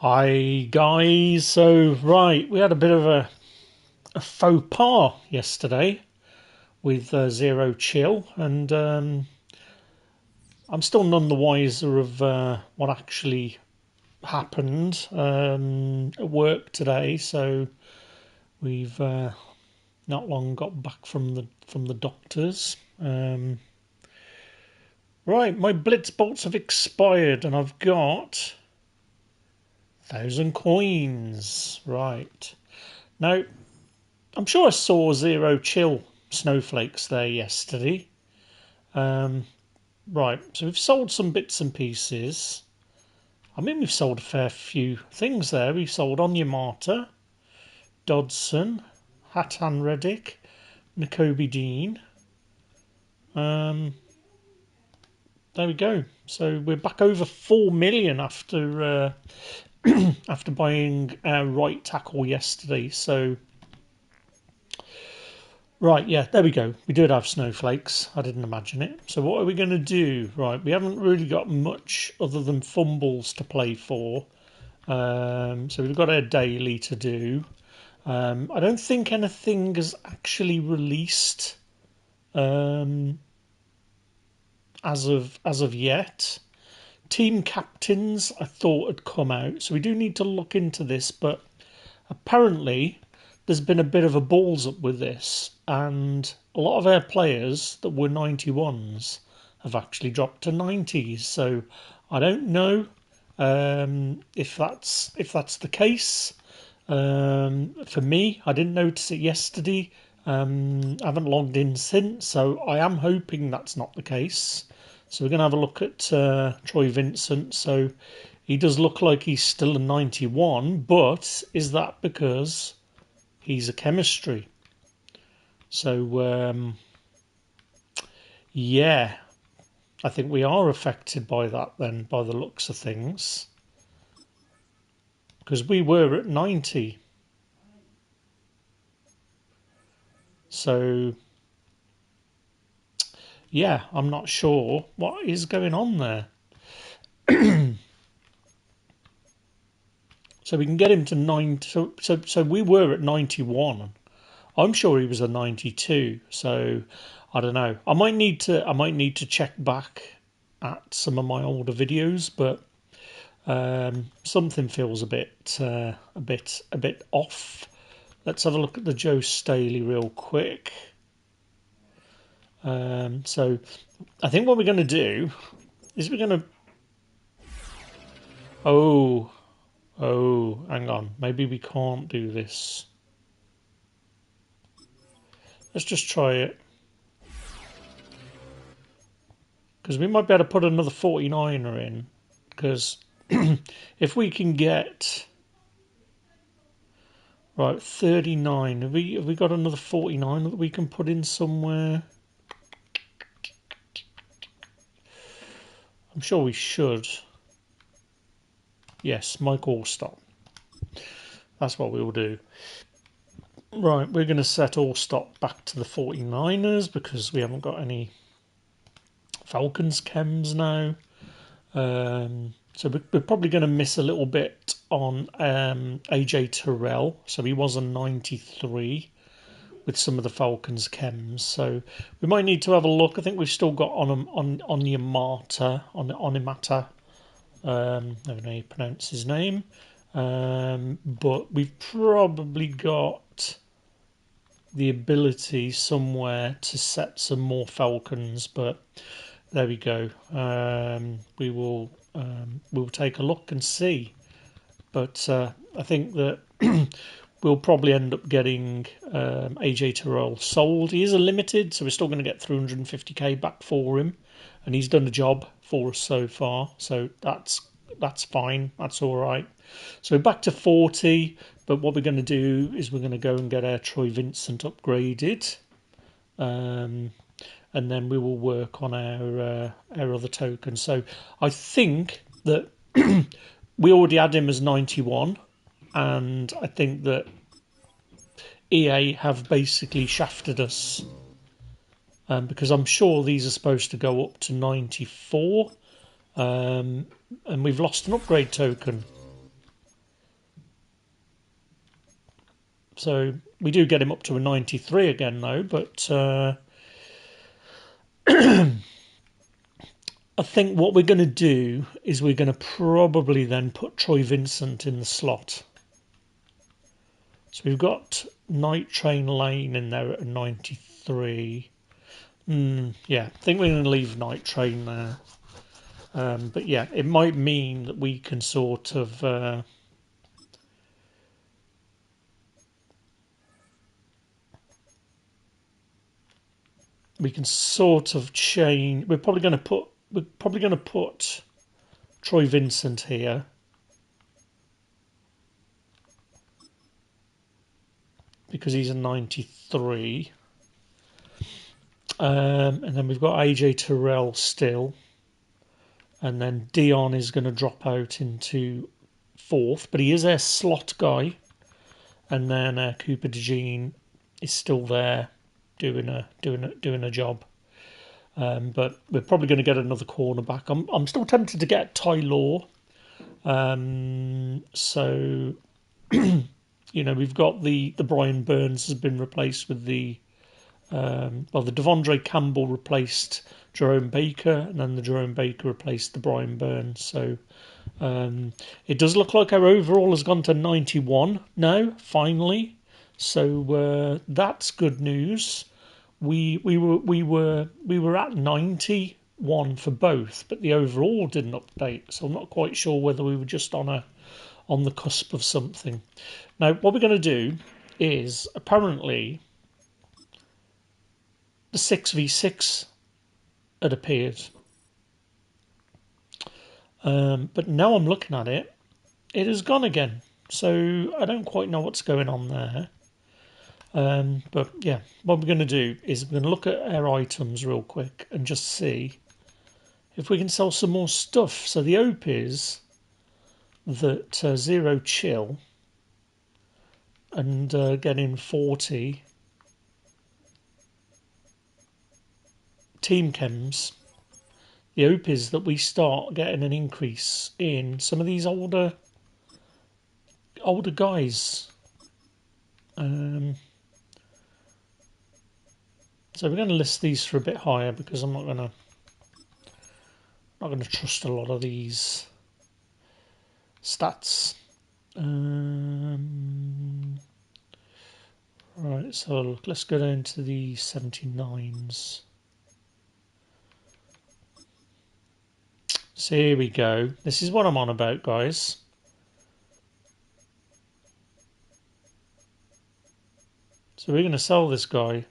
Hi guys, so right, we had a bit of a faux pas yesterday with Zero Chill, and I'm still none the wiser of what actually happened at work today. So we've not long got back from the doctors. Right, my Blitz bolts have expired, and I've got 1,000 coins. Right now, I'm sure I saw Zero Chill snowflakes there yesterday. Right, so we've sold some bits and pieces. I mean, we've sold a fair few things there. We've sold Onyemata, Dodson, Hatan Reddick, Nakobe Dean. There we go. So we're back over 4 million after after buying our right tackle yesterday. So right, yeah, there we go. We did have snowflakes. I didn't imagine it. So what are we going to do? Right, we haven't really got much other than fumbles to play for. So we've got our daily to do. I don't think anything has actually released as of yet. Team captains, I thought, had come out, so we do need to look into this. But apparently, there's been a bit of a balls up with this, and a lot of our players that were 91s have actually dropped to 90s. So I don't know if that's the case. For me, I didn't notice it yesterday. I haven't logged in since, so I am hoping that's not the case. So we're going to have a look at Troy Vincent. So he does look like he's still a 91, but is that because he's a chemistry? So yeah, I think we are affected by that then, by the looks of things, because we were at 90. So yeah, I'm not sure what is going on there. So we can get him to 9. So we were at 91. I'm sure he was a 92. So I don't know. I might need to check back at some of my older videos, but something feels a bit off. Let's have a look at the Joe Staley real quick. So I think what we're going to do is we're going to. Oh, hang on. Maybe we can't do this. Let's just try it. Because we might be able to put another 49er in. Because if we can get... Right, 39. Have we got another 49 that we can put in somewhere? I'm sure we should. Yes, Mike Allstott. That's what we'll do. Right, we're going to set Allstott back to the 49ers because we haven't got any Falcons chems now. So we're probably going to miss a little bit on AJ Terrell. So he was a 93 with some of the Falcons chems. So we might need to have a look. I think we've still got Onyemata. I don't know how you pronounce his name. But we've probably got the ability somewhere to set some more Falcons, but there we go. We'll take a look and see. But I think that we'll probably end up getting AJ Terrell sold. He is a limited, so we're still going to get 350k back for him, and he's done the job for us so far. So that's fine. That's all right. So back to 40. But what we're going to do is we're going to go and get our Troy Vincent upgraded. And then we will work on our other tokens. So I think that we already had him as 91, and I think that EA have basically shafted us because I'm sure these are supposed to go up to 94, and we've lost an upgrade token. So we do get him up to a 93 again, though. But I think what we're going to do is we're going to probably then put Troy Vincent in the slot. So we've got Night Train Lane in there at a 93. Yeah, I think we're going to leave Night Train there. But yeah, it might mean that we can sort of change. We're probably going to put Troy Vincent here. Because he's a 93. And then we've got AJ Terrell still. And then Dion is going to drop out into fourth. But he is a slot guy. And then Cooper DeJean is still there doing a job. But we're probably going to get another cornerback. I'm still tempted to get Ty Law. So we've got the Brian Burns has been replaced with the Devondre Campbell replaced Jerome Baker, and then the Jerome Baker replaced the Brian Burns. So it does look like our overall has gone to 91 now, finally. So that's good news. We were at 91 for both, but the overall didn't update. So I'm not quite sure whether we were just on the cusp of something. Now, what we're going to do is apparently the 6v6 had appeared. But now I'm looking at it, it has gone again. So I don't quite know what's going on there. But yeah, what we're going to do is we're going to look at our items real quick and just see if we can sell some more stuff. So the hope is that Zero Chill and getting 40 team chems, the hope is that we start getting an increase in some of these older guys. So we're going to list these for a bit higher because I'm not going to trust a lot of these stats. Right, so let's go down to the 79s. So here we go. This is what I'm on about, guys. So we're going to sell this guy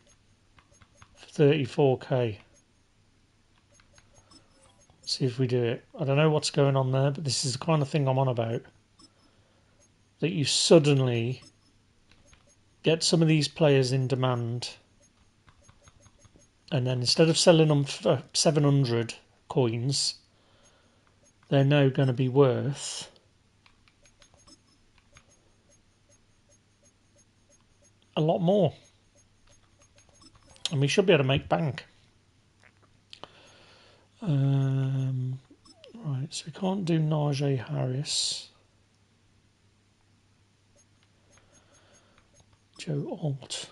for 34k. See if we do it. I don't know what's going on there, but this is the kind of thing I'm on about. That you suddenly get some of these players in demand, and then instead of selling them for 700 coins, they're now going to be worth a lot more. And we should be able to make bank. Right, so we can't do Najee Harris. Joe Alt.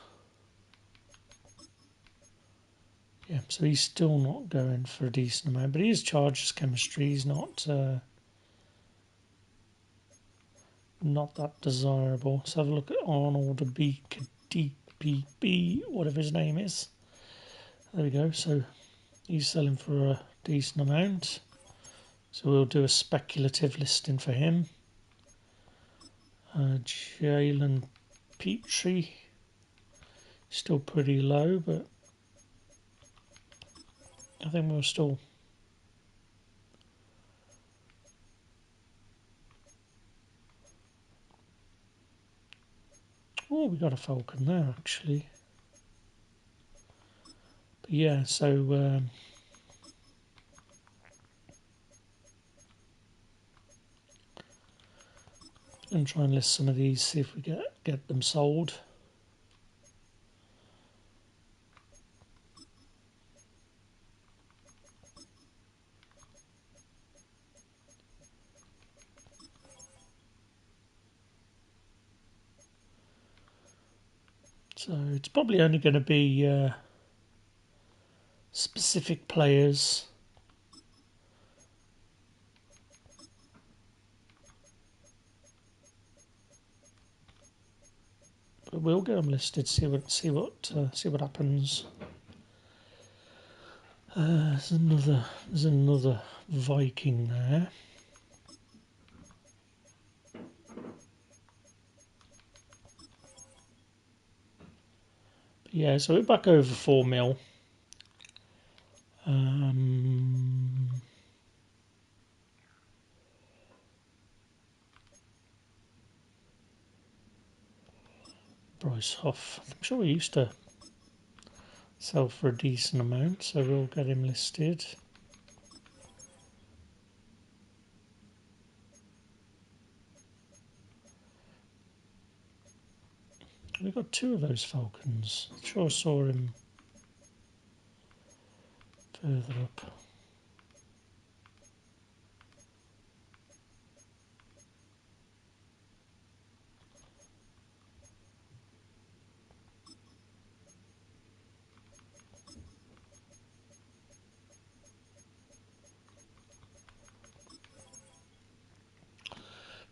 Yeah, so he's still not going for a decent amount, but he is charged as chemistry. He's not that desirable. Let's have a look at Arnold DPP, whatever his name is. There we go. So he's selling for a decent amount. So we'll do a speculative listing for him. Jalen Petrie, still pretty low, but I think we'll still. Oh, we got a Falcon there actually. But yeah, so and try and list some of these, see if we get them sold. So it's probably only going to be specific players. But we'll get them listed. See what happens. There's another Viking there. But yeah, so we're back over 4 mil. Bryce Huff. I'm sure he used to sell for a decent amount, so we'll get him listed. We got 2 of those Falcons. I'm sure I saw him further up.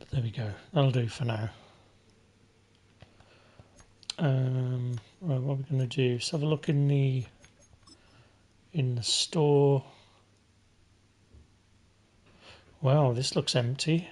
But there we go. That'll do for now. Right, what we're going to do is have a look in the store. Wow, this looks empty.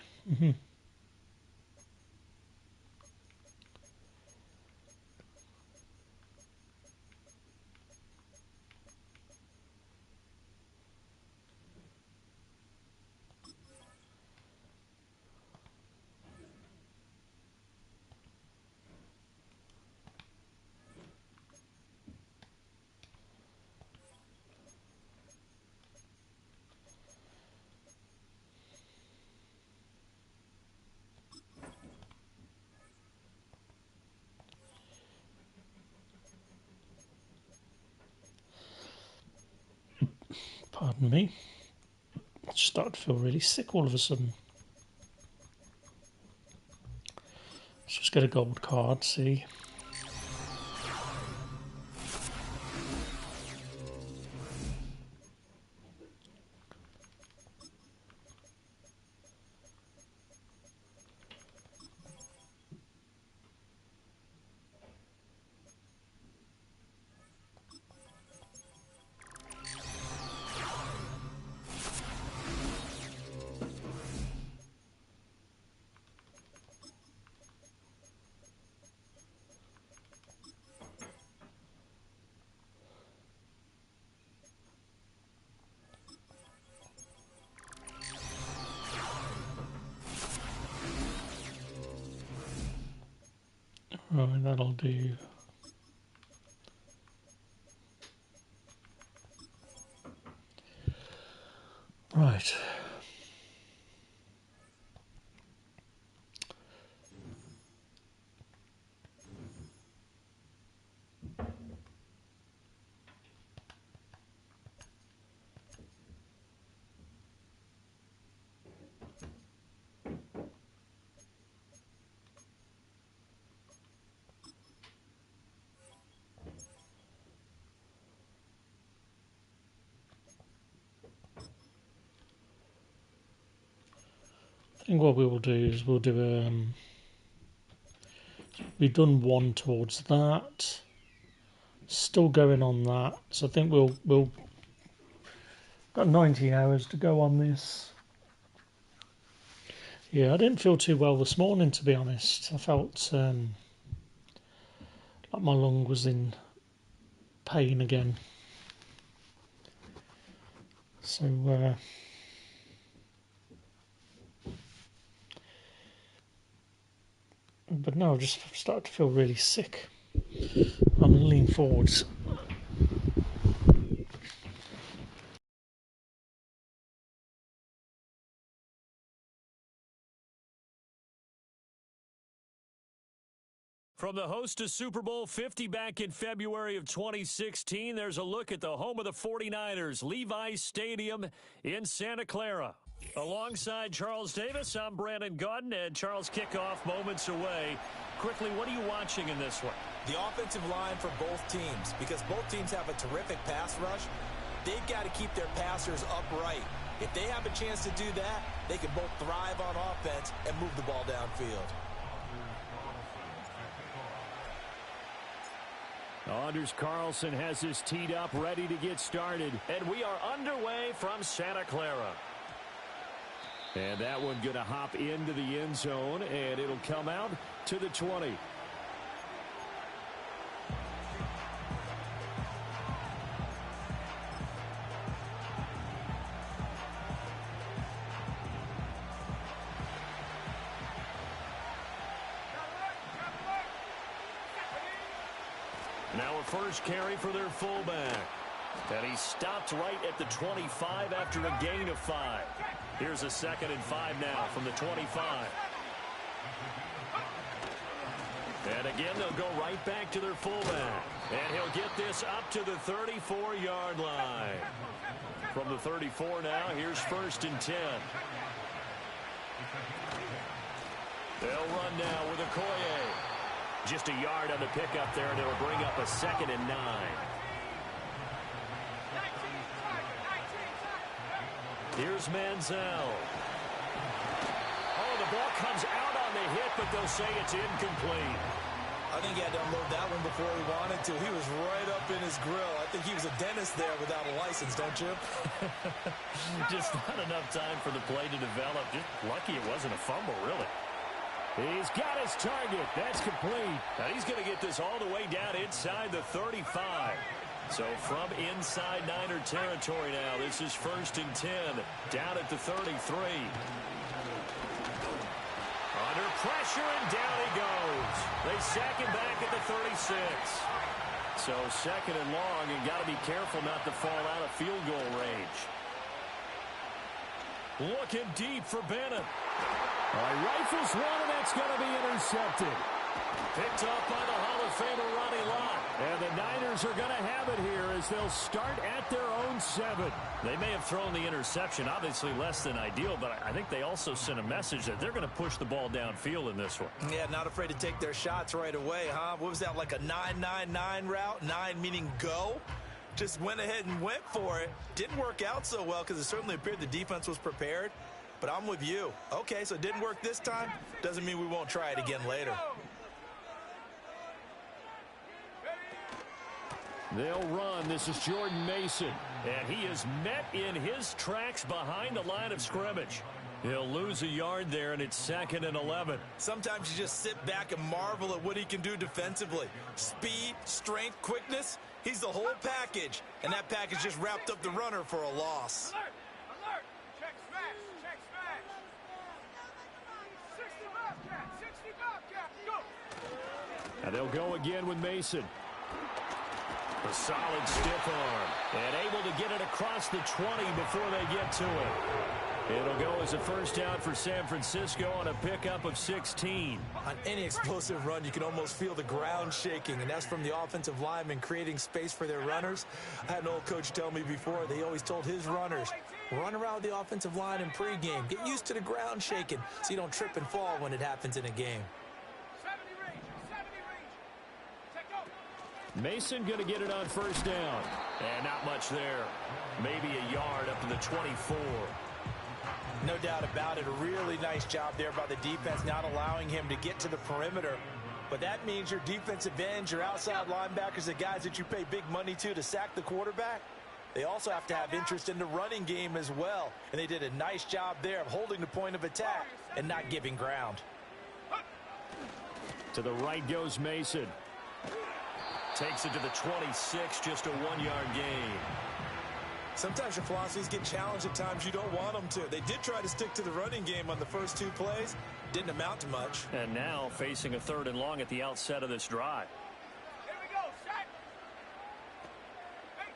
Pardon me. I start to feel really sick all of a sudden. Let's just get a gold card, see. Right, that'll do. Right. I think what we will do is we'll do we've done 1 towards that. Still going on that. So I think we'll got 19 hours to go on this. Yeah, I didn't feel too well this morning, to be honest. I felt like my lung was in pain again. So but no, I just started to feel really sick. I'm going to lean forwards. From the host to Super Bowl 50 back in February of 2016, there's a look at the home of the 49ers, Levi's Stadium in Santa Clara. Alongside Charles Davis, I'm Brandon Gaudin, and Charles, kickoff moments away. Quickly, what are you watching in this one? The offensive line for both teams, because both teams have a terrific pass rush, they've got to keep their passers upright. If they have a chance to do that, they can both thrive on offense and move the ball downfield. Anders Carlson has his teed up, ready to get started. And we are underway from Santa Clara. And that one going to hop into the end zone, and it'll come out to the 20. Now a first carry for their fullback. And he stopped right at the 25 after a gain of 5. Here's a 2nd and 5 now from the 25. And again, they'll go right back to their fullback. And he'll get this up to the 34-yard line. From the 34 now, here's 1st and 10. They'll run now with Okoye. Just a yard on the pickup there, and it'll bring up a 2nd and 9. Here's Manziel. Oh, the ball comes out on the hit, but they'll say it's incomplete. I think he had to unload that one before he wanted to. He was right up in his grill. I think he was a dentist there without a license, don't you? Just not enough time for the play to develop. Just lucky it wasn't a fumble, really. He's got his target. That's complete. Now he's going to get this all the way down inside the 35. So from inside Niner territory now, this is 1st and 10, down at the 33. Under pressure, and down he goes. They sack him back at the 36. So 2nd and long, and got to be careful not to fall out of field goal range. Looking deep for Bennett. All right, rifles one, and that's going to be intercepted. Picked up by the Hall of Famer Ronnie Lott. And the Niners are going to have it here as they'll start at their own 7. They may have thrown the interception, obviously less than ideal, but I think they also sent a message that they're going to push the ball downfield in this one. Yeah, not afraid to take their shots right away, huh? What was that, like a 9-9-9 route? 9 meaning go? Just went ahead and went for it. Didn't work out so well because it certainly appeared the defense was prepared. But I'm with you. Okay, so it didn't work this time. Doesn't mean we won't try it again later. They'll run. This is Jordan Mason. And he is met in his tracks behind the line of scrimmage. He'll lose a yard there, and it's 2nd and 11. Sometimes you just sit back and marvel at what he can do defensively. Speed, strength, quickness. He's the whole package. And that package just wrapped up the runner for a loss. Alert! Alert! Check smash! Check smash! 60 Bobcat! 60 Bobcat! Go! Now they'll go again with Mason. A solid stiff arm. And able to get it across the 20 before they get to it. It'll go as a first down for San Francisco on a pickup of 16. On any explosive run, you can almost feel the ground shaking, and that's from the offensive linemen creating space for their runners. I had an old coach tell me before, they always told his runners, run around the offensive line in pregame. Get used to the ground shaking so you don't trip and fall when it happens in a game. 70 range! 70 range! Check out! Mason going to get it on first down. And not much there. Maybe a yard up to the 24. No doubt about it. A really nice job there by the defense, not allowing him to get to the perimeter. But that means your defensive ends, your outside linebackers, the guys that you pay big money to sack the quarterback, they also have to have interest in the running game as well. And they did a nice job there of holding the point of attack and not giving ground. To the right goes Mason. Takes it to the 26, just a 1-yard gain. Sometimes your philosophies get challenged at times you don't want them to. They did try to stick to the running game on the first 2 plays. Didn't amount to much. And now facing a 3rd and long at the outset of this drive. Here we go! Set!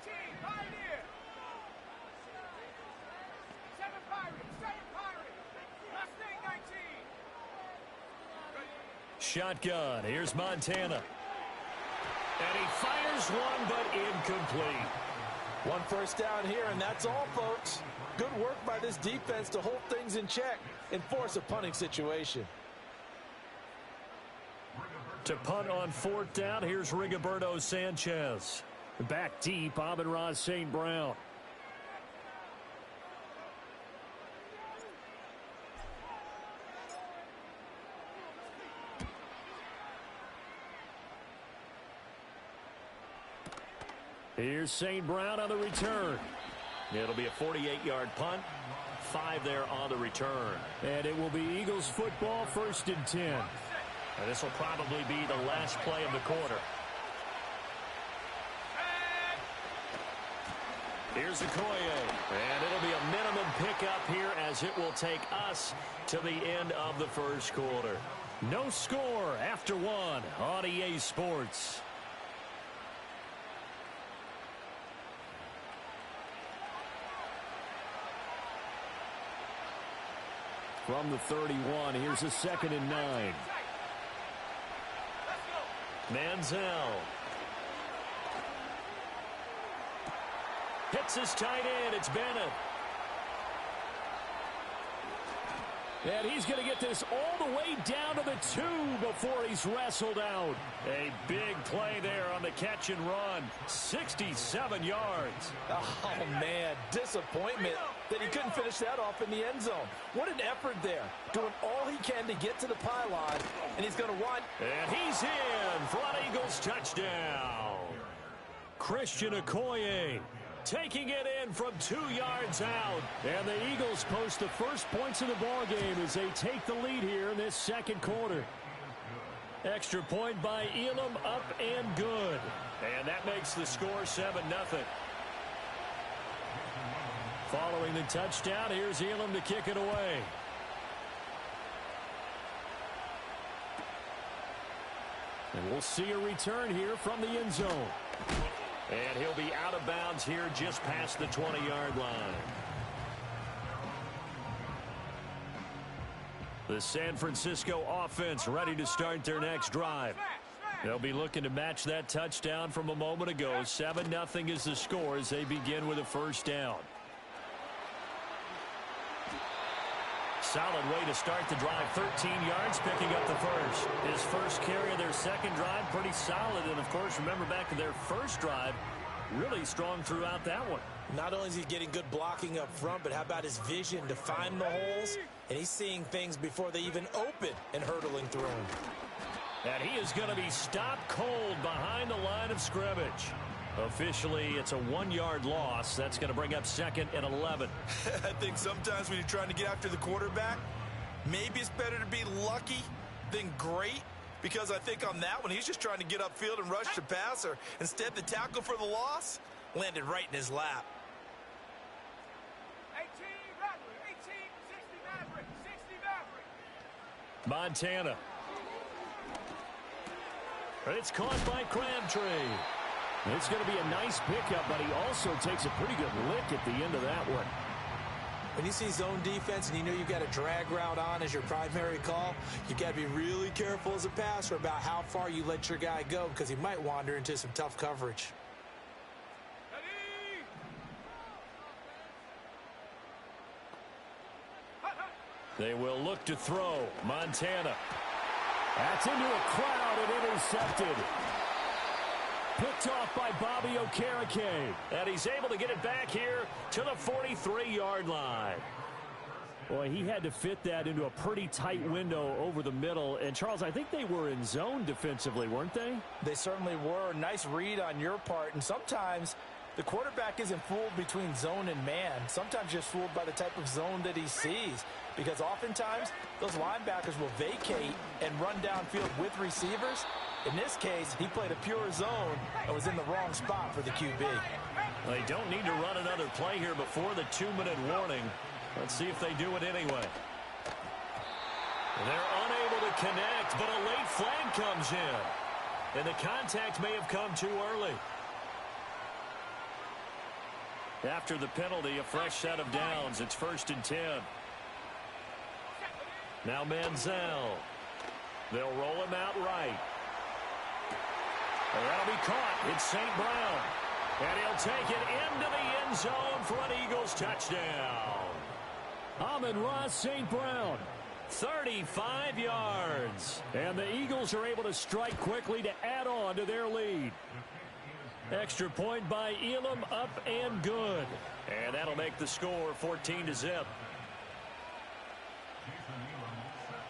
18! Pioneer! 7 Pirates! 7 Pirates! Last thing, 19! Shotgun. Here's Montana. And he fires one, but incomplete. One first down here, and that's all, folks. Good work by this defense to hold things in check and force a punting situation. To punt on 4th down, here's Rigoberto Sanchez. Back deep, Amon-Ra St. Brown. Here's St. Brown on the return. It'll be a 48-yard punt. 5 there on the return. And it will be Eagles football, 1st and 10. And this will probably be the last play of the quarter. Here's Okoye. And it'll be a minimum pickup here as it will take us to the end of the first quarter. No score after 1 on EA Sports. From the 31, here's a 2nd and 9. Manziel. Hits his tight end. It's Bennett. And he's going to get this all the way down to the 2 before he's wrestled out. A big play there on the catch and run. 67 yards. Oh, man, disappointment that he couldn't finish that off in the end zone. What an effort there. Doing all he can to get to the pylon, and he's going to run. And he's in for an Eagles touchdown. Christian Okoye taking it in from 2 yards out. And the Eagles post the first points of the ball game as they take the lead here in this second quarter. Extra point by Elam, up and good. And that makes the score 7-0. Following the touchdown, here's Elam to kick it away. And we'll see a return here from the end zone. And he'll be out of bounds here just past the 20-yard line. The San Francisco offense ready to start their next drive. They'll be looking to match that touchdown from a moment ago. 7-0 is the score as they begin with a first down. Solid way to start the drive. 13 yards, picking up the first. His first carry of their second drive, pretty solid. And, of course, remember back to their first drive, really strong throughout that one. Not only is he getting good blocking up front, but how about his vision to find the holes? And he's seeing things before they even open and hurdling through them. And he is going to be stopped cold behind the line of scrimmage. Officially, it's a 1-yard loss. That's going to bring up 2nd and 11. I think sometimes when you're trying to get after the quarterback, maybe it's better to be lucky than great. Because I think on that one, he's just trying to get upfield and rush the passer. Instead, the tackle for the loss landed right in his lap. 18 Maverick, 18, 60 Maverick, 60 Maverick. Montana. It's caught by Crabtree. It's going to be a nice pickup, but he also takes a pretty good lick at the end of that one. When you see zone defense and you know you've got a drag route on as your primary call, you've got to be really careful as a passer about how far you let your guy go because he might wander into some tough coverage. They will look to throw. Montana. That's into a crowd and intercepted. Picked off by Bobby Okereke. And he's able to get it back here to the 43-yard line. Boy, he had to fit that into a pretty tight window over the middle. And, Charles, I think they were in zone defensively, weren't they? They certainly were. Nice read on your part. And sometimes the quarterback isn't fooled between zone and man. Sometimes just fooled by the type of zone that he sees. Because oftentimes those linebackers will vacate and run downfield with receivers. In this case, he played a pure zone and was in the wrong spot for the QB. They don't need to run another play here before the 2-minute warning. Let's see if they do it anyway. They're unable to connect, but a late flag comes in. And the contact may have come too early. After the penalty, a fresh set of downs. It's 1st and 10. Now Manziel. They'll roll him out right. And that'll be caught. It's St. Brown. And he'll take it into the end zone for an Eagles touchdown. Amon-Ra St. Brown. 35 yards. And the Eagles are able to strike quickly to add on to their lead. Extra point by Elam, up and good. And that'll make the score 14-0.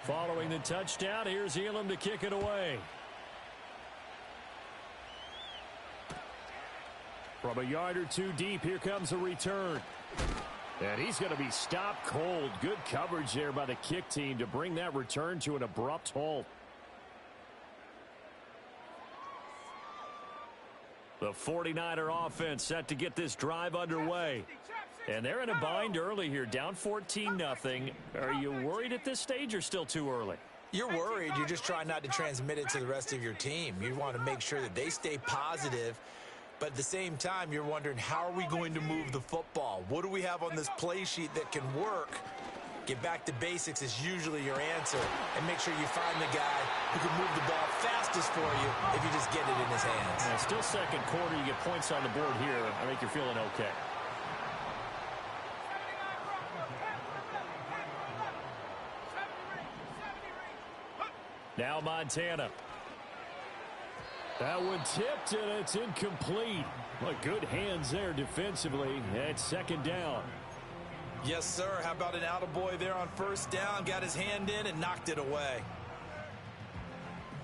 Following the touchdown, here's Elam to kick it away. From a yard or two deep, here comes a return. And he's going to be stopped cold. Good coverage there by the kick team to bring that return to an abrupt halt. The 49er offense set to get this drive underway. And they're in a bind early here, down 14-0. Are you worried at this stage or still too early? You're worried. You're just trying not to transmit it to the rest of your team. You want to make sure that they stay positive. But at the same time, you're wondering, how are we going to move the football? What do we have on this play sheet that can work? Get back to basics is usually your answer. And make sure you find the guy who can move the ball fastest for you if you just get it in his hands. And still second quarter, you get points on the board here. I think you're feeling okay. Now Montana. That one tipped, and it's incomplete. But good hands there defensively. It's second down. Yes, sir. How about an attaboy there on first down? Got his hand in and knocked it away.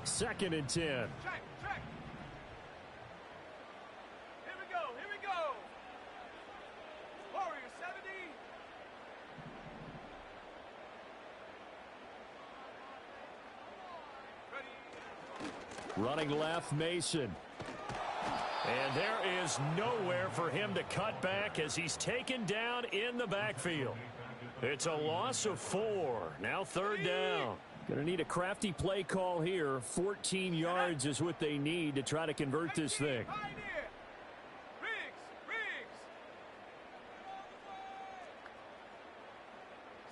2nd and 10. Check. Here we go. Warrior 70. Running left, Mason. And there is nowhere for him to cut back as he's taken down in the backfield. It's a loss of 4. Now 3rd down. Going to need a crafty play call here. 14 yards is what they need to try to convert this thing. Riggs.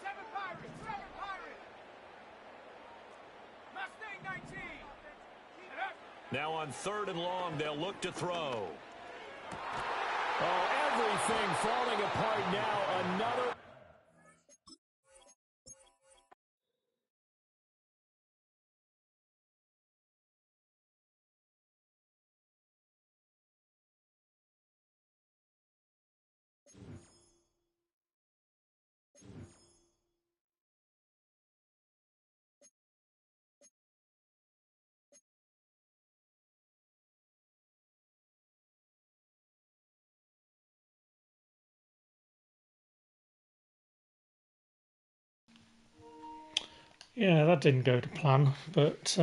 7 Pirates. Mustang 19. Now on 3rd and long, they'll look to throw. Oh, everything falling apart now. Another. Yeah, that didn't go to plan, but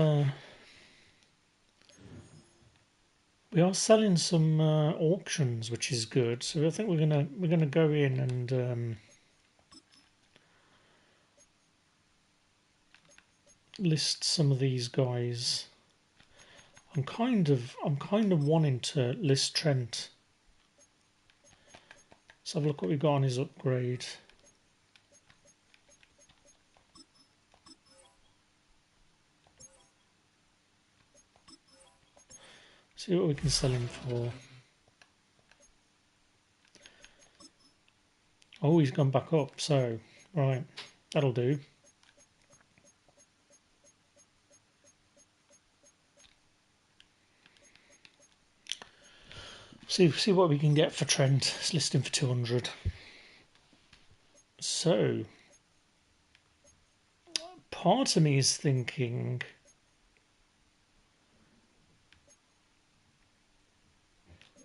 we are selling some auctions, which is good. So I think we're gonna go in and list some of these guys. I'm kind of wanting to list Trent. Let's have a look what we've got on his upgrade. See what we can sell him for. Oh, he's gone back up, so right, that'll do. See what we can get for Trent. Let's list him for 200. So part of me is thinking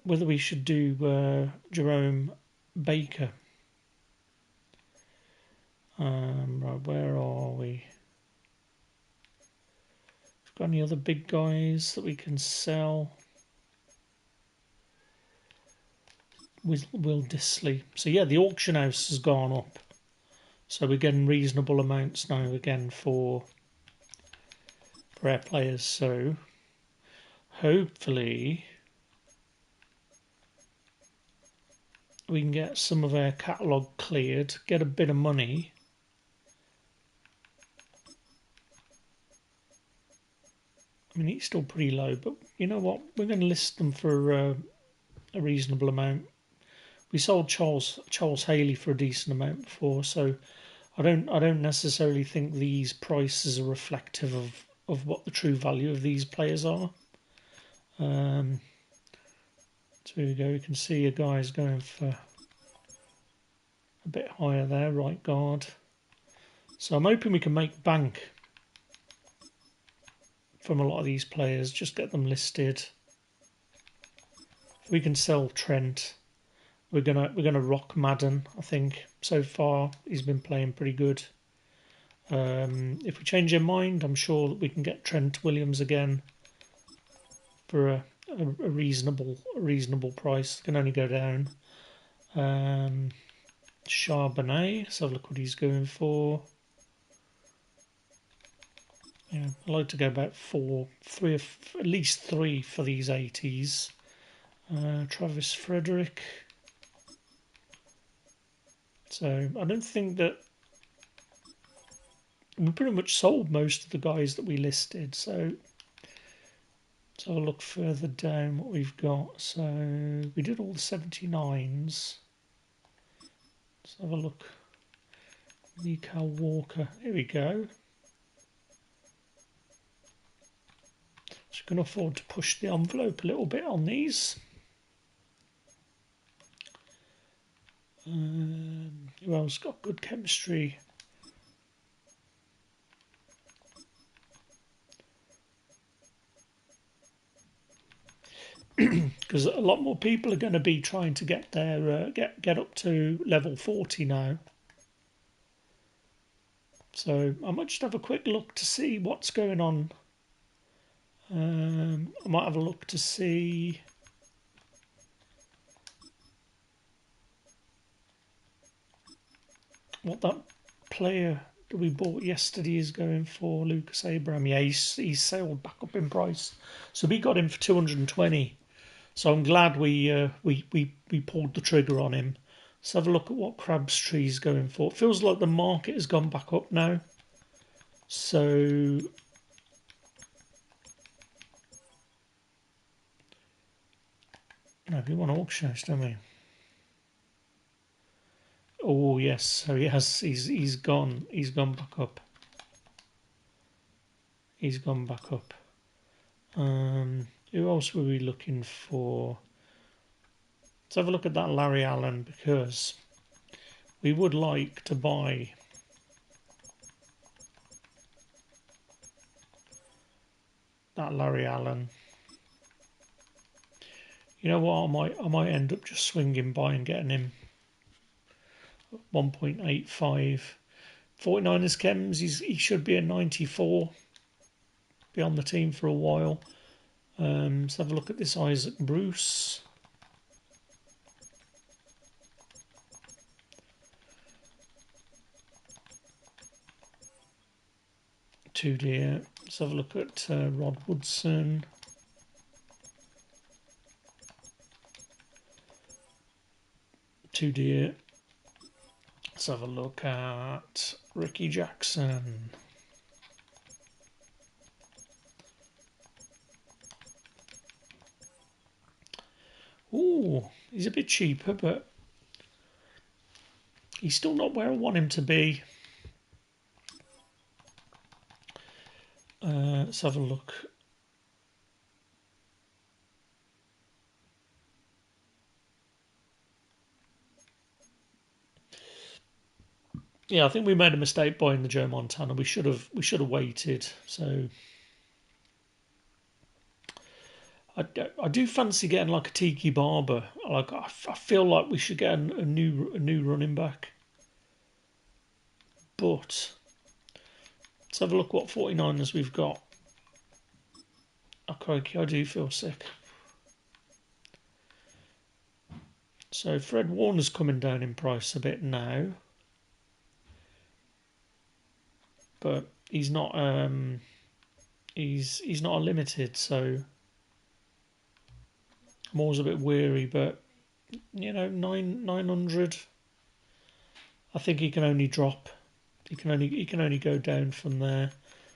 whether we should do Jerome Baker. Right, where are we? Got any other big guys that we can sell? Will Disley. So yeah, the auction house has gone up. So we're getting reasonable amounts now again for our players. So hopefully we can get some of our catalogue cleared, get a bit of money. I mean, it's still pretty low, but you know what? We're going to list them for a reasonable amount. We sold Charles Haley for a decent amount before, so I don't necessarily think these prices are reflective of what the true value of these players are. So here we go. You can see a guy's going for a bit higher there, right guard. So I'm hoping we can make bank from a lot of these players. Just get them listed. If we can sell Trent, we're gonna rock Madden. I think so far he's been playing pretty good. If we change our mind, I'm sure that we can get Trent Williams again for a reasonable price. Can only go down. Charbonnet, let's have a look what he's going for. Yeah, I like to go about at least three for these 80s. Travis Frederick. So I don't think that we pretty much sold most of the guys that we listed. So let's have a look further down what we've got. So we did all the 79s. Let's have a look. Nico Walker. Here we go. So we can afford to push the envelope a little bit on these. Who else got good chemistry? Because a lot more people are going to be trying to get their get up to level 40 now. So I might just have a quick look to see what's going on. I might have a look to see what that player that we bought yesterday is going for. Lucas Abraham. Yeah, he's sailed back up in price. So we got him for 220. So I'm glad we pulled the trigger on him. Let's have a look at what Crabtree's going for. It feels like the market has gone back up now. So no, we want auction house, don't we? Oh yes, so he has. He's gone. He's gone back up. He's gone back up. Who else were we looking for? Let's have a look at that Larry Allen, because we would like to buy that Larry Allen. You know what? I might end up just swinging by and getting him 1.85. 49ers chems. He should be a 94. Be on the team for a while. Let's have a look at this Isaac Bruce. Two dear. Let's have a look at Rod Woodson. Two dear. Let's have a look at Ricky Jackson. Ooh, he's a bit cheaper, but he's still not where I want him to be. Let's have a look. Yeah, I think we made a mistake buying the Joe Montana. We should have waited. So I do fancy getting like a Tiki Barber. Like I feel like we should get a new running back. But let's have a look what 49ers we've got. Oh, crikey, I do feel sick. So Fred Warner's coming down in price a bit now, but he's not. He's not a limited, so I'm always a bit weary. But you know, 900. I think he can only drop. He can only go down from there.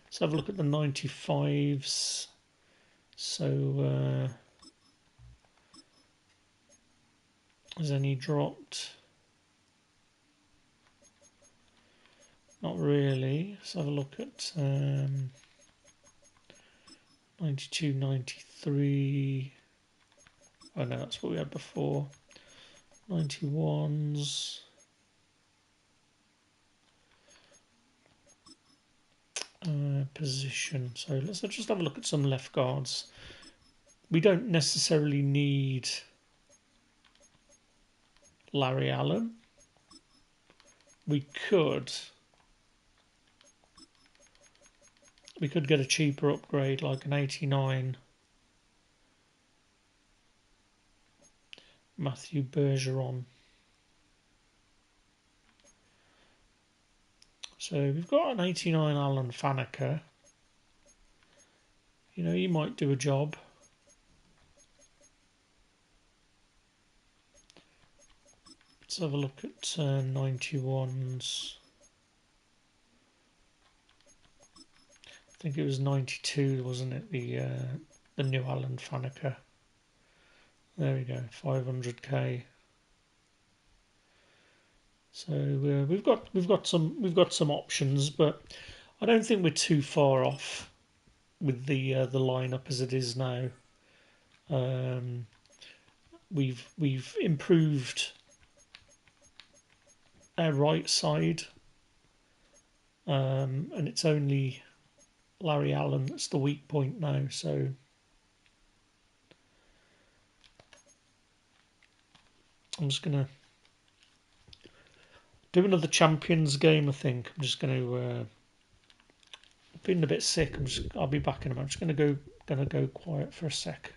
Let's have a look at the 95s. So has any dropped? Not really. Let's have a look at 92, 93. Oh no, that's what we had before. 91s. Position. So let's just have a look at some left guards. We don't necessarily need Larry Allen. We could get a cheaper upgrade like an 89 Matthew Bergeron. So we've got an 89 Alan Faneca. You know, he might do a job. Let's have a look at 91s. I think it was 92, wasn't it? The new Alan Faneca. There we go, 500k. So we've got some options, but I don't think we're too far off with the lineup as it is now. We've improved our right side, and it's only Larry Allen that's the weak point now. So I'm just gonna do another Champions game. I think I'm just gonna. Feeling a bit sick. I'll be back in a moment. I'm just gonna go quiet for a sec.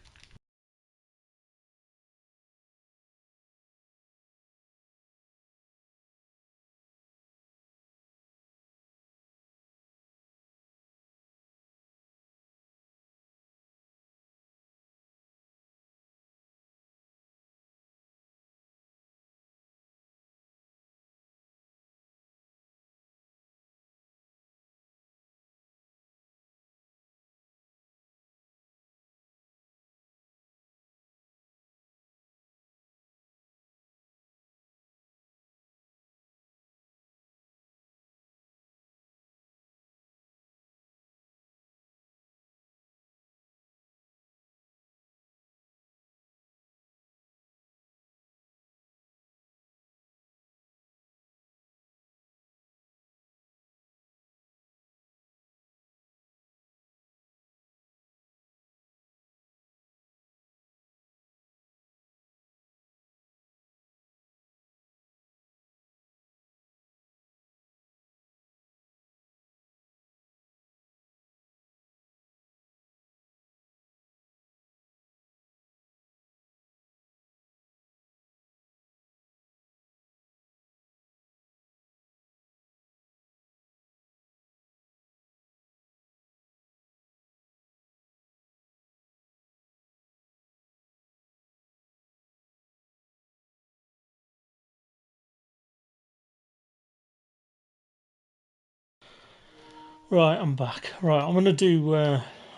Right, I'm back. Right, I'm gonna do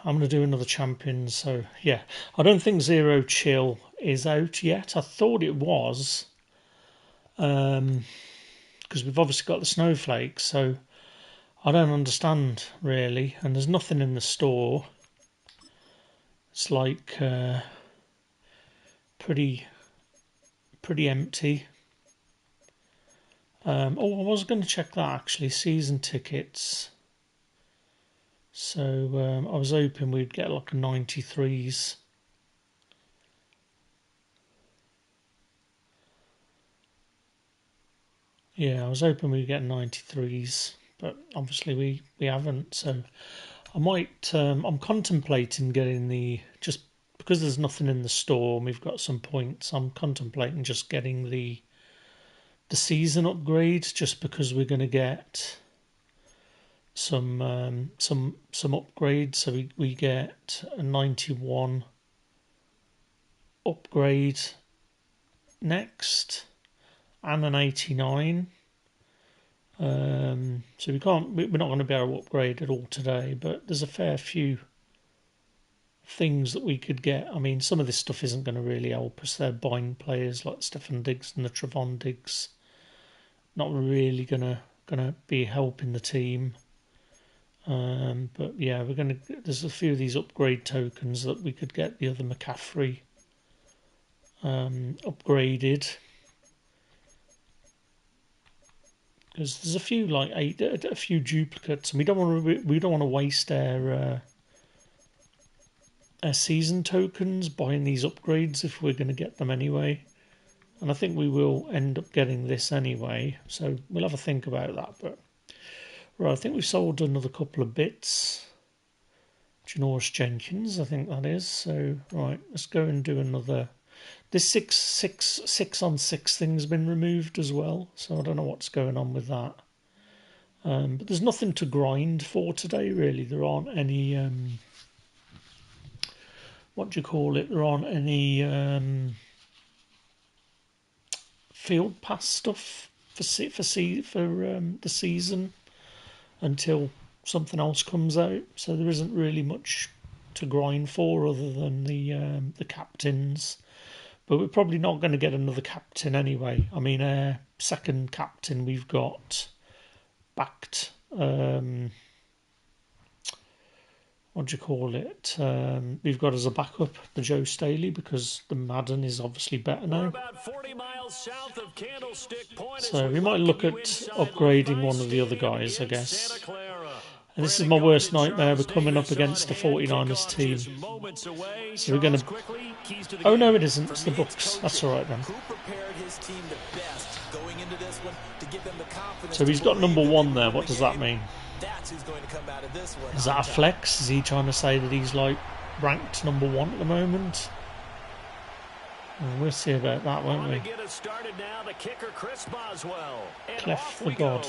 another Champions. So yeah, I don't think Zero Chill is out yet. I thought it was, because we've obviously got the snowflakes. So I don't understand really, and there's nothing in the store. It's like pretty empty. I was going to check that actually. Season tickets. So I was hoping we'd get like a 93s. Yeah, I was hoping we'd get 93s, but obviously we haven't. So I might. I'm contemplating getting just because there's nothing in the store and we've got some points. I'm contemplating just getting the season upgrade, just because we're going to get some upgrades. So we get a 91 upgrade next and an 89. So we're not going to be able to upgrade it all today, but there's a fair few things that we could get. I mean, some of this stuff isn't going to really help us. They're buying players like Stefan Diggs and the Trevon Diggs. Not really going to gonna be helping the team. But yeah, there's a few of these upgrade tokens that we could get the other McCaffrey upgraded, because there's a few a few duplicates, and we don't want to waste our season tokens buying these upgrades if we're going to get them anyway. And I think we will end up getting this anyway, so we'll have a think about that. But right, I think we've sold another couple of bits. Janoris Jenkins, I think that is. So right, let's go and do another. This 6-on-6 thing's been removed as well, so I don't know what's going on with that. But there's nothing to grind for today, really. There aren't any what do you call it? There aren't any field pass stuff for the season until something else comes out. So there isn't really much to grind for other than the captains. But we're probably not going to get another captain anyway. I mean, our second captain we've got backed. What do you call it? We've got as a backup the Joe Staley, because the Madden is obviously better now. About 40 miles south of Candlestick Point, so we might look at upgrading one of the other guys, I guess. And this is my worst nightmare. We're coming up against the 49ers team. So we're going to... Oh, no, it isn't. It's the Bucks. That's all right, then. So he's got number 1 there. What does that mean? Is that a flex? Is he trying to say that he's like ranked number 1 at the moment? Well, we'll see about that, won't we? Clef the God.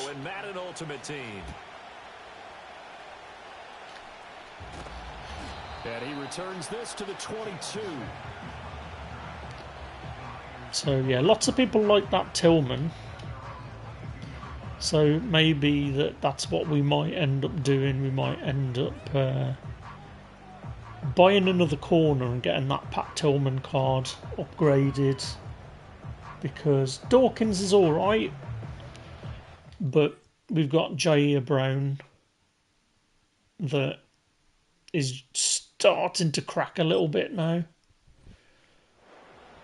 And he returns this to the 22. So yeah, lots of people like that Tillman. So maybe that's what we might end up doing. We might end up buying another corner and getting that Pat Tillman card upgraded, because Dawkins is alright, but we've got Jair Brown that is starting to crack a little bit now.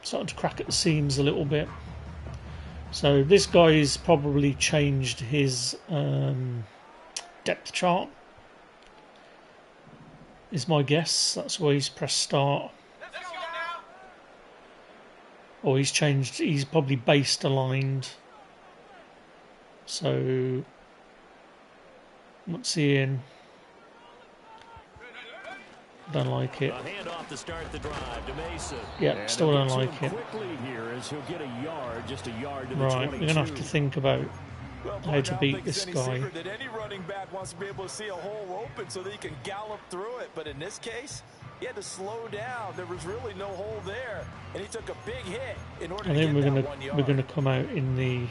Starting to crack at the seams a little bit. So this guy's probably changed his depth chart, is my guess. That's why he's pressed start. Or he's changed, he's probably based aligned. So what's he in? Don't like it. Yeah, still don't like it. Right, we're going to have to think about how to beat this guy. That any running back wants to be able to see a hole open so that he can gallop through it. But in this case, he had to slow down. There was really no hole there, and he took a big hit in order to get that 1 yard. We're going to come out in the...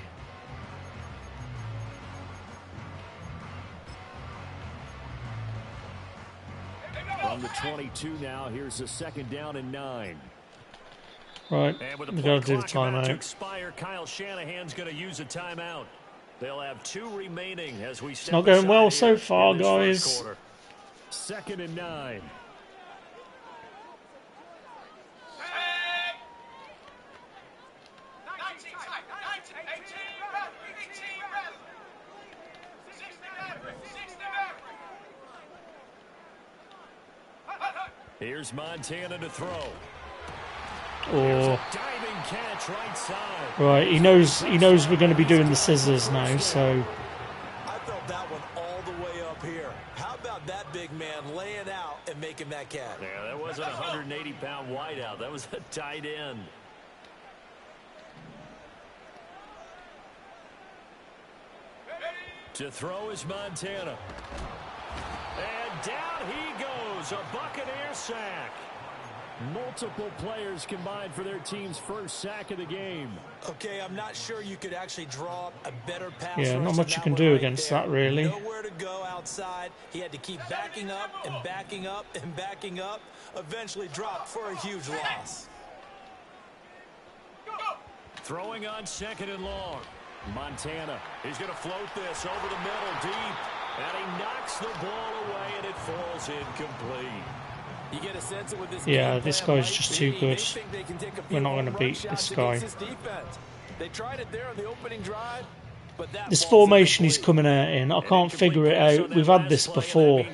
On the 22 now, here's a 2nd down and 9. Right, we've got to do the timeout. To expire, Kyle Shanahan's going to use a timeout. They'll have 2 remaining as we step. It's not going well so far, guys. 2nd and 9. Here's Montana to throw. Or diving catch right side. Right, he knows we're going to be doing the scissors now, so I felt that one all the way up here. How about that big man laying out and making that catch? Yeah, that wasn't a 180-pound wideout. That was a tight end. To throw is Montana. And down he goes, a Buccaneer sack. Multiple players combined for their team's first sack of the game. Okay, I'm not sure you could actually draw a better pass. Yeah, not much you can do against that, really. Nowhere to go outside. He had to keep backing up and backing up and backing up. Eventually dropped for a huge loss. Throwing on 2nd and long. Montana, he's going to float this over the middle deep. And he knocks the ball away, and it falls incomplete. You get a sense of with this Yeah, this guy's just too good. We're not going to beat this guy. They tried it there on the opening drive, but that This formation he's coming out in, I can't figure it out. We've had this before,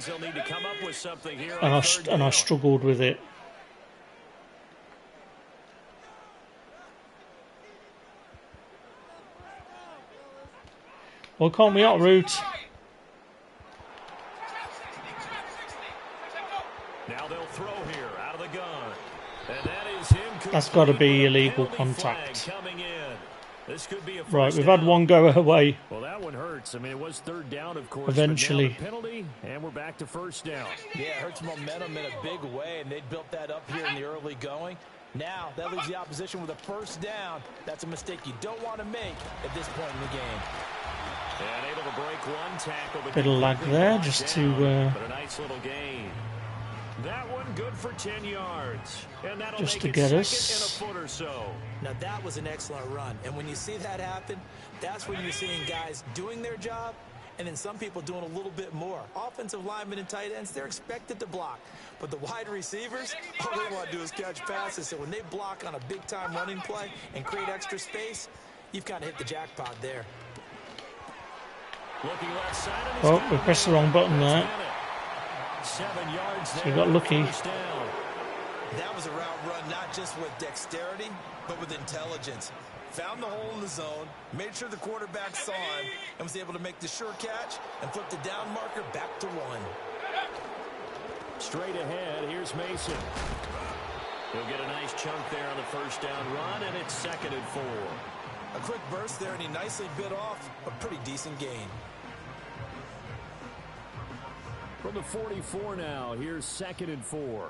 and I struggled with it. Why can't we out route? Now they'll throw here out of the gun. And that is incomplete. That's got to be illegal contact. Coming in. This could be a Right, we've had one go away. Well, that one hurts. I mean, it was third down, of course. Eventually. But now the penalty, and we're back to first down. Yeah, it hurts momentum in a big way, and they built that up here in the early going. Now, that leaves the opposition with a first down. That's a mistake you don't want to make at this point in the game. And able to break one tackle. Bit of lag there, just to... But a nice little gain. That one good for 10 yards. And that'll just make to it get second us. and a foot or so. Now, that was an excellent run. And when you see that happen, that's when you're seeing guys doing their job and then some people doing a little bit more. Offensive linemen and tight ends, they're expected to block. But the wide receivers, all they want to do is catch passes. So when they block on a big-time running play and create extra space, you've kind of hit the jackpot there. Looking left side. Oh, we pressed the wrong button there. 7 yards there. So you got lucky. That was a route run not just with dexterity, but with intelligence. Found the hole in the zone, made sure the quarterback saw him, and was able to make the sure catch and flip the down marker back to 1. Straight ahead, here's Mason. He'll get a nice chunk there on the first down run, and it's 2nd and 4. A quick burst there, and he nicely bit off a pretty decent gain. From the 44 now, here's 2nd and 4.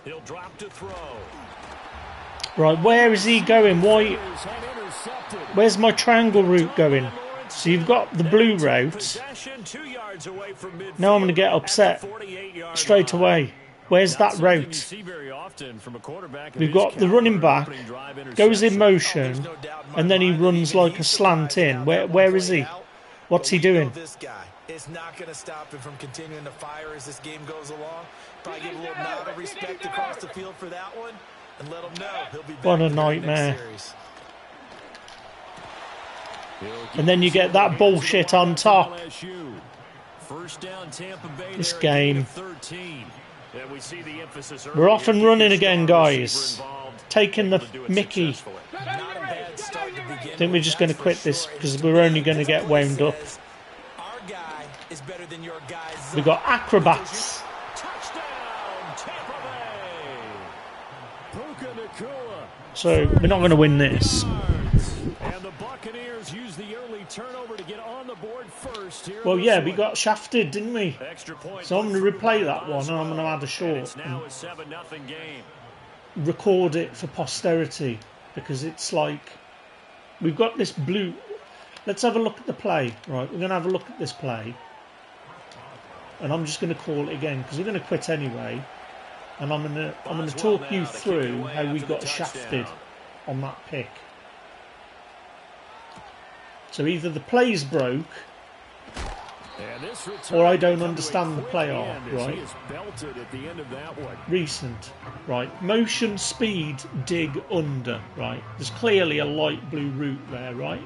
He'll drop to throw. Right, where is he going? Why? Where's my triangle route going? So you've got the blue route. Now I'm going to get upset straight away. Where's that route? We've got the running back, goes in motion, and then he runs like a slant in. Where is he? What's he doing? It's not going to stop him from continuing to fire as this game goes along. Probably give a little nod of respect across the field for that one, and let him know he'll be back. What a nightmare. And then you get that bullshit on top. This game. We're off and running again, guys. Taking the mickey. I think we're just going to quit this because we're only going to get wound up. We got acrobats. So we're not going to win this. And the Buccaneers use the early turnover to get on the board first here. Well, yeah, we got shafted, didn't we? So I'm going to replay that one, and I'm going to add a short and record it for posterity, because it's like we've got this blue. Let's have a look at the play. Right, we're going to have a look at this play, and I'm just going to call it again because we're going to quit anyway. And I'm going to talk you through how we got shafted on that pick. So either the play's broke, or I don't understand the play arc, right? Recent, right? Motion, speed, dig, under, right? There's clearly a light blue route there, right?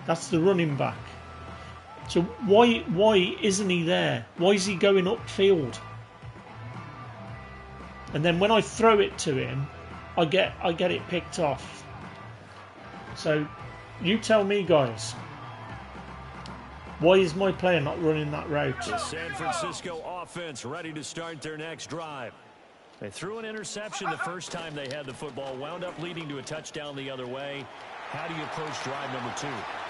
That's the running back. So why isn't he there? Why is he going upfield? And then when I throw it to him, I get it picked off. So you tell me, guys. Why is my player not running that route? The San Francisco offense ready to start their next drive. They threw an interception the first time they had the football, wound up leading to a touchdown the other way. How do you approach drive number 2?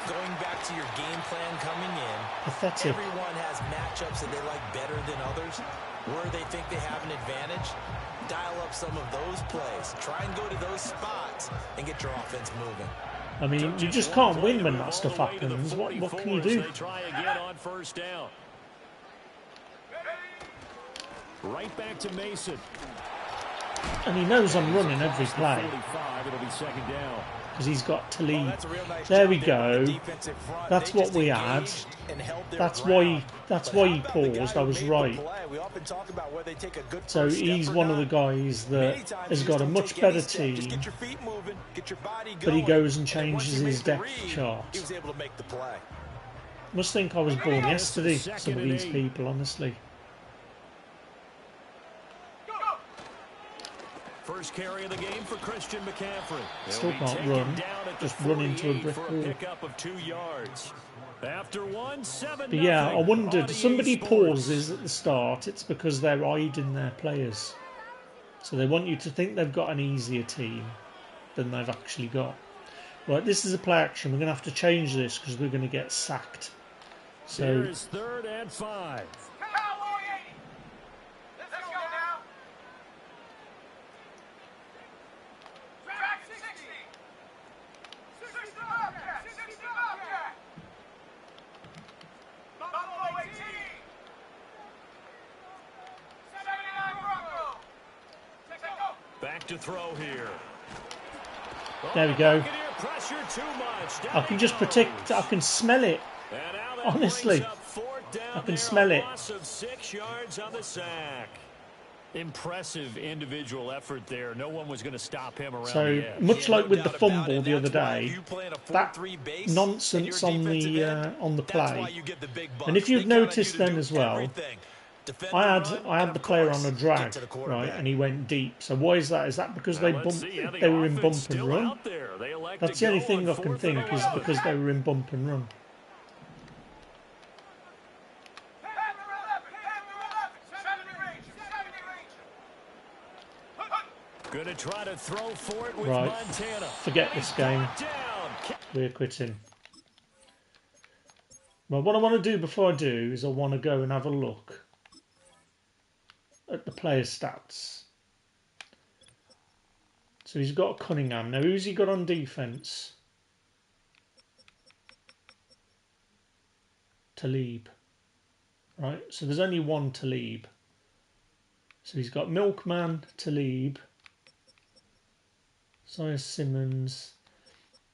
Going back to your game plan coming in. Pathetic. Everyone has matchups that they like better than others. Where they think they have an advantage, dial up some of those plays. Try and go to those spots and get your offense moving. I mean, you just can't win when that stuff happens. What can you do? They try again on first down. Right back to Mason. And he knows I'm running every play. 45, it'll be second down. Because he's got to lead. That's a real nice There job we there by the go. defensive front. That's They what just we had. engaged and held their That's ground. why But he how about the guy paused. I who was made the right. play? We often talk about where they take a good So first step he's or one of not. the guys that Many times has you got just a don't much take any better step. Just team, get your feet moving, get your body but he going, goes and then once changes you his make the depth read, chart. he was able to make the play. Must think I was born yesterday, some second of and these 8. people, honestly. First carry of the game for Christian McCaffrey. Still He'll be can't taken run, down at just the run into a 48 brick for wall. pickup of 2 yards. After 1, 7 But yeah, I wondered, on EA somebody Sports. pauses at the start, it's because they're hiding their players. So they want you to think they've got an easier team than they've actually got. Right, this is a play action. We're going to have to change this because we're going to get sacked. So Here's 3rd and 5. Cowboy 80. Let's go now. Track 60. 60 Bobcat. 60 Bobcat. Buffalo 18. 79 Bronco. Take go. Back to throw here. there we go. Buccaneer pressure too much. Down I he can just goes. predict, I can smell it. And now that Honestly, brings up 4th down I can there, smell a it. loss of 6 yards on the sack. Impressive individual effort there. No one was going to stop him around So the edge. much Yeah, like no with the doubt about fumble it. the other That's why day, you play in a that 4-3 base and nonsense your on defensive the end, on the that's why play. you get the big And if bucks. you've They count on noticed you to then do as well, everything. Defend I the had run, I and had the of player course, on a get drag, to the right, quarterback. and he went deep. So why is that? Is that because Well, they let's see how the they were in offense bump and still run? out there. They elect That's to the only go thing on I can 4th think and is 11. because they were in bump and run. Panther 11. 70 range. Going to try to throw for it with Right, Montana. forget this game. Brought down. We're quitting. Well, what I want to do before I do is I want to go and have a look at the player stats. So he's got Cunningham. Now, who's he got on defence? Talib. Right, so there's only one Talib. So he's got Milkman, Talib, Cyrus Simmons.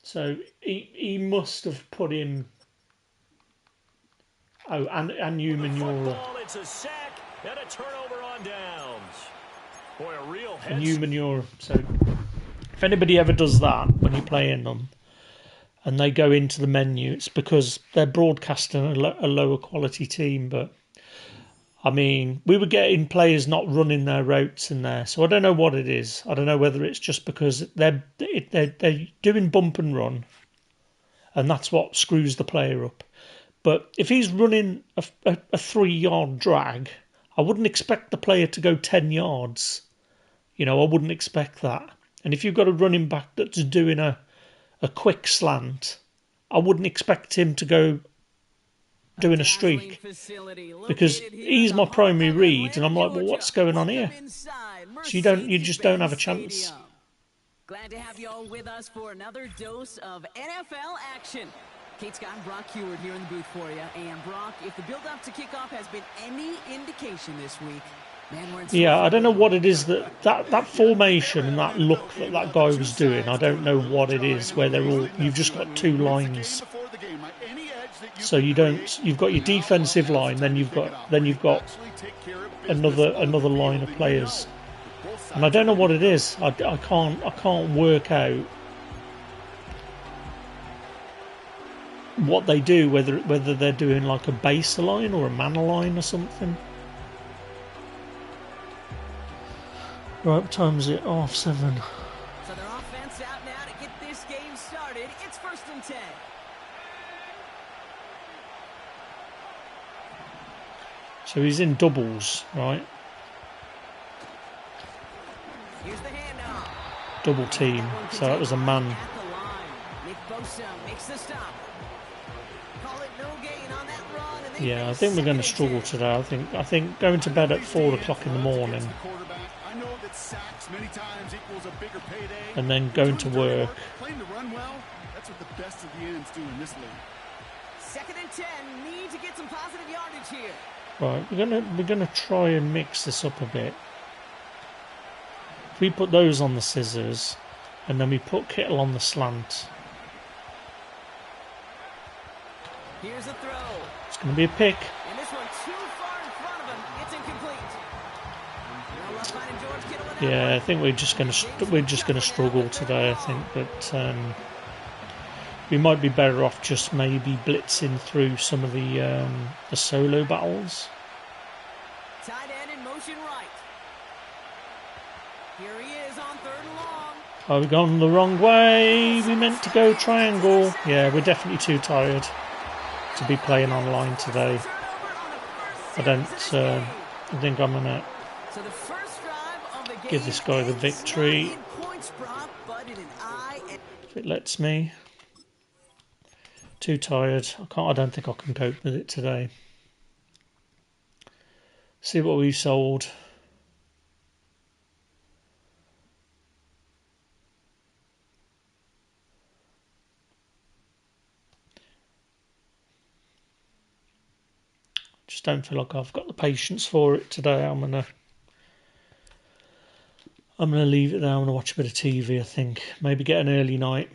So he must have put in... Oh, and Manura. Football, it's a sack and a turnover on downs. Boy, a real head. And Manura. So if anybody ever does that when you're playing them and they go into the menu, it's because they're broadcasting a lower quality team. But I mean, we were getting players not running their routes in there, so I don't know what it is. I don't know whether it's just because they're doing bump and run, and that's what screws the player up. But if he's running a 3-yard drag, I wouldn't expect the player to go 10 yards. You know, I wouldn't expect that. And if you've got a running back that's doing a quick slant, I wouldn't expect him to go doing a streak. Because he's my primary read, and I'm like, well, what's going on here? So you just don't have a chance. Glad to have you all with us for another dose of NFL action. Kate Scott and Brock Heward here in the booth for you. And Brock, if the build-up to kickoff has been any indication this week, man, we're in Yeah, I don't know what it is that formation and that look that guy was doing. I don't know what it is where they're all. You've just got 2 lines. So you've got your defensive line, then you've got another line of players, and I don't know what it is. I can't work out what they do, whether they're doing like a base line or a man line or something. Right, what time is it? 7:30. So their offense out now to get this game started. It's 1st and 10. So he's in doubles, right? Here's the handoff. Double team. So that was a man. At the line. Nick Bosa makes the stop. Call it no gain on that run. And they Yeah, I face think we're going to 2nd struggle and 10. today. I think going to bed at 4 o'clock in the morning I know that sacks many times equals a bigger payday. and then going to work. Playing to run well, that's what the best of the ends do in this league. 2nd and 10. Need to get some positive yardage here. Right, we're gonna try and mix this up a bit. If we put those on the scissors, and then we put Kittle on the slant, Here's a throw. it's gonna be a pick. And this one too far in front of him. It's incomplete. Well, love finding George Kittle with that Yeah, one. I think we're just gonna struggle today. I think, but we might be better off just maybe blitzing through some of the solo battles. Tight end in motion right. Here he is on 3rd and long. Oh, we've gone the wrong way. We meant to go triangle. Yeah, we're definitely too tired to be playing online today. I don't think I'm gonna So the first drive of the game give this guy the ends victory not in points, Brock, but in an eye and if it lets me. Too tired. I don't think I can cope with it today. See what we sold. Just don't feel like I've got the patience for it today. I'm gonna leave it there. I'm gonna watch a bit of TV. I think maybe get an early night.